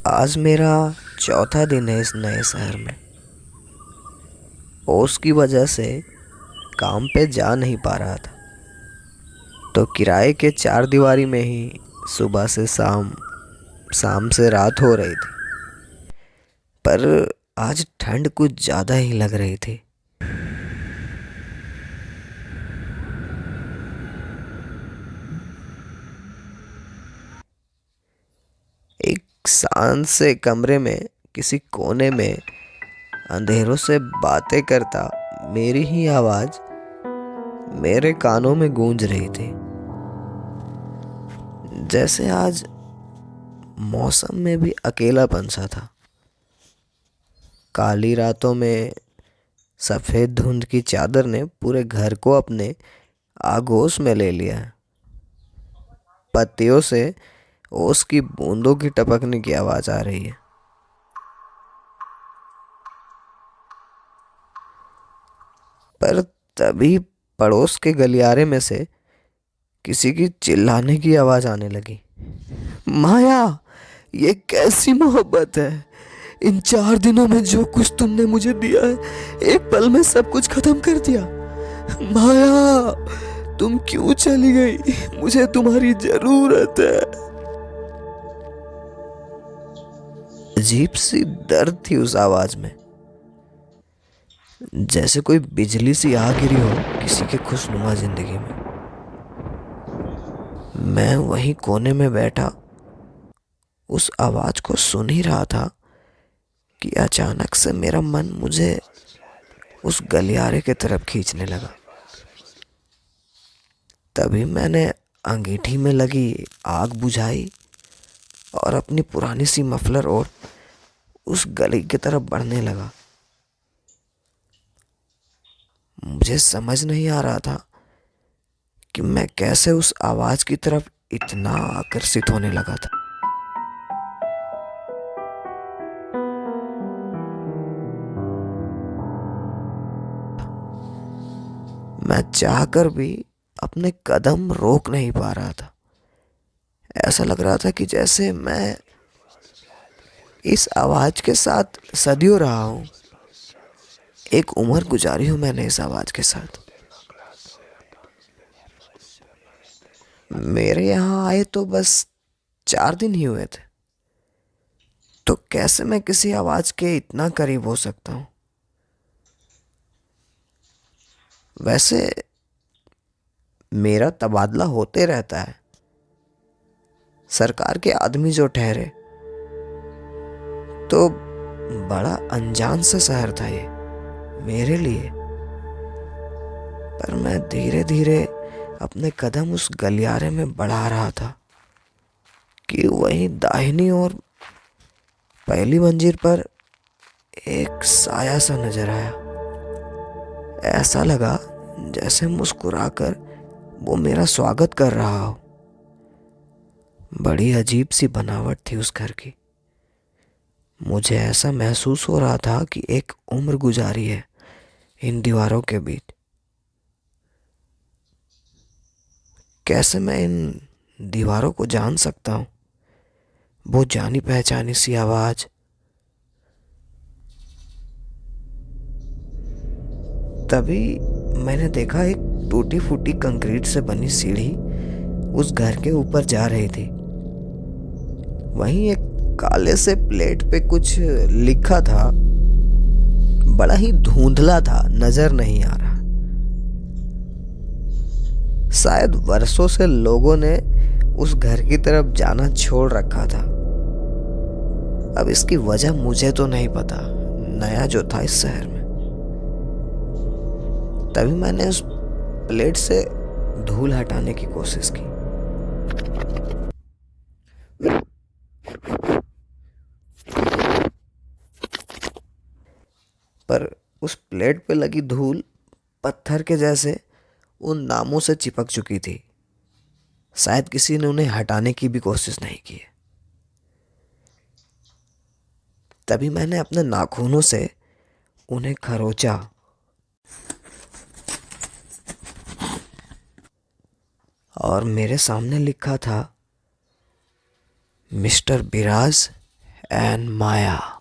आज मेरा चौथा दिन है इस नए शहर में। ओस की वजह से काम पे जा नहीं पा रहा था, तो किराए के चार दीवारी में ही सुबह से शाम, शाम से रात हो रही थी। पर आज ठंड कुछ ज़्यादा ही लग रही थी। एक शांत से कमरे में किसी कोने में अंधेरों से बातें करता मेरी ही आवाज़ मेरे कानों में गूंज रही थी। जैसे आज मौसम में भी अकेलापन सा था। काली रातों में सफ़ेद धुंध की चादर ने पूरे घर को अपने आगोश में ले लिया है। पत्तियों से ओस की बूंदों की टपकने की आवाज़ आ रही है। पर तभी पड़ोस के गलियारे में से किसी की चिल्लाने की आवाज़ आने लगी। माया, ये कैसी मोहब्बत है। इन 4 दिनों में जो कुछ तुमने मुझे दिया है, एक पल में सब कुछ खत्म कर दिया। माया, तुम क्यों चली गई? मुझे तुम्हारी जरूरत है। अजीब सी दर्द थी उस आवाज में, जैसे कोई बिजली सी आ गिरी हो किसी के खुशनुमा जिंदगी में। मैं वहीं कोने में बैठा उस आवाज को सुन ही रहा था कि अचानक से मेरा मन मुझे उस गलियारे की तरफ खींचने लगा। तभी मैंने अंगीठी में लगी आग बुझाई और अपनी पुरानी सी मफलर और उस गली की तरफ बढ़ने लगा। मुझे समझ नहीं आ रहा था कि मैं कैसे उस आवाज की तरफ इतना आकर्षित होने लगा था। मैं चाहकर भी अपने कदम रोक नहीं पा रहा था। ऐसा लग रहा था कि जैसे मैं इस आवाज के साथ सदियों रहा हूं। एक उम्र गुजारी हूं मैंने इस आवाज के साथ। मेरे यहाँ आए तो बस 4 दिन ही हुए थे, तो कैसे मैं किसी आवाज के इतना करीब हो सकता हूँ? वैसे मेरा तबादला होते रहता है। सरकार के आदमी जो ठहरे, तो बड़ा अनजान सा शहर था ये मेरे लिए। पर मैं धीरे धीरे अपने कदम उस गलियारे में बढ़ा रहा था कि वहीं दाहिनी ओर पहली मंजिल पर एक साया सा नजर आया। ऐसा लगा जैसे मुस्कुराकर वो मेरा स्वागत कर रहा हो। बड़ी अजीब सी बनावट थी उस घर की। मुझे ऐसा महसूस हो रहा था कि एक उम्र गुजारी है इन दीवारों के बीच। कैसे मैं इन दीवारों को जान सकता हूँ? वो जानी पहचानी सी आवाज। तभी मैंने देखा एक टूटी फूटी कंक्रीट से बनी सीढ़ी उस घर के ऊपर जा रही थी। वहीं एक काले से प्लेट पे कुछ लिखा था। बड़ा ही धुंधला था, नजर नहीं आ रहा। शायद वर्षों से लोगों ने उस घर की तरफ जाना छोड़ रखा था। अब इसकी वजह मुझे तो नहीं पता, नया जो था इस शहर में। तभी मैंने उस प्लेट से धूल हटाने की कोशिश की, पर उस प्लेट पे लगी धूल पत्थर के जैसे उन नामों से चिपक चुकी थी। शायद किसी ने उन्हें हटाने की भी कोशिश नहीं की है। तभी मैंने अपने नाखूनों से उन्हें खरोचा और मेरे सामने लिखा था, मिस्टर बिराज and Maya.